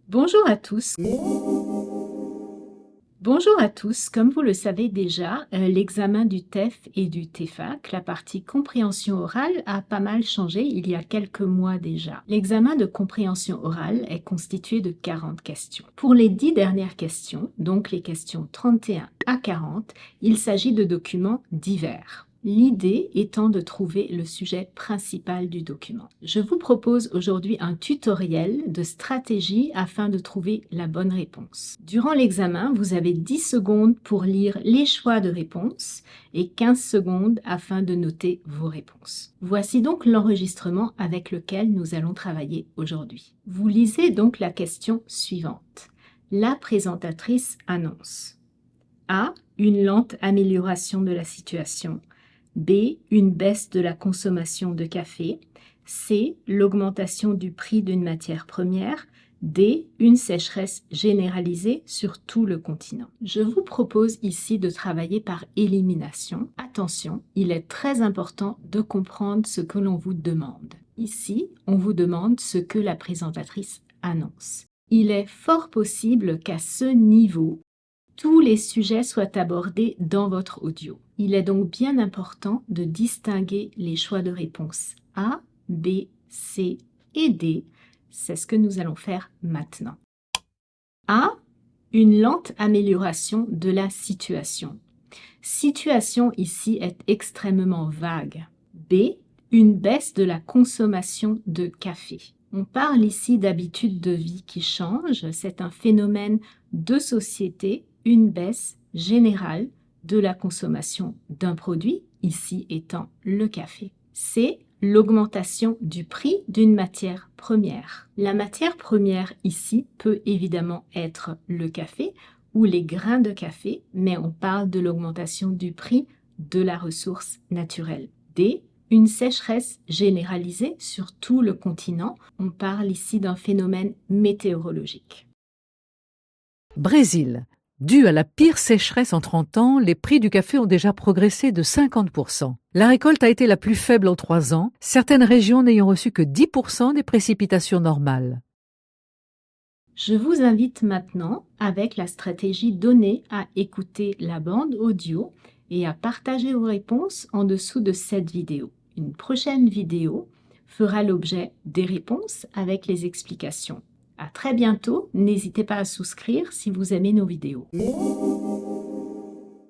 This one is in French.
Bonjour à tous. Bonjour à tous. Comme vous le savez déjà, l'examen du TEF et du TEFAC, la partie compréhension orale, a pas mal changé il y a quelques mois déjà. L'examen de compréhension orale est constitué de 40 questions. Pour les 10 dernières questions, donc les questions 31 à 40, il s'agit de documents divers. L'idée étant de trouver le sujet principal du document. Je vous propose aujourd'hui un tutoriel de stratégie afin de trouver la bonne réponse. Durant l'examen, vous avez 10 secondes pour lire les choix de réponse et 15 secondes afin de noter vos réponses. Voici donc l'enregistrement avec lequel nous allons travailler aujourd'hui. Vous lisez donc la question suivante. La présentatrice annonce A. Une lente amélioration de la situation. B. Une baisse de la consommation de café. C. L'augmentation du prix d'une matière première. D. Une sécheresse généralisée sur tout le continent. Je vous propose ici de travailler par élimination. Attention, il est très important de comprendre ce que l'on vous demande. Ici, on vous demande ce que la présentatrice annonce. Il est fort possible qu'à ce niveau, tous les sujets soient abordés dans votre audio. Il est donc bien important de distinguer les choix de réponse A, B, C et D. C'est ce que nous allons faire maintenant. A. Une lente amélioration de la situation. Situation ici est extrêmement vague. B. Une baisse de la consommation de café. On parle ici d'habitudes de vie qui changent. C'est un phénomène de société, une baisse générale de la consommation d'un produit, ici étant le café. C. L'augmentation du prix d'une matière première. La matière première ici peut évidemment être le café ou les grains de café, mais on parle de l'augmentation du prix de la ressource naturelle. D. Une sécheresse généralisée sur tout le continent. On parle ici d'un phénomène météorologique. Brésil. Dû à la pire sécheresse en 30 ans, les prix du café ont déjà progressé de 50%. La récolte a été la plus faible en 3 ans, certaines régions n'ayant reçu que 10% des précipitations normales. Je vous invite maintenant, avec la stratégie donnée, à écouter la bande audio et à partager vos réponses en dessous de cette vidéo. Une prochaine vidéo fera l'objet des réponses avec les explications. À très bientôt, n'hésitez pas à souscrire si vous aimez nos vidéos.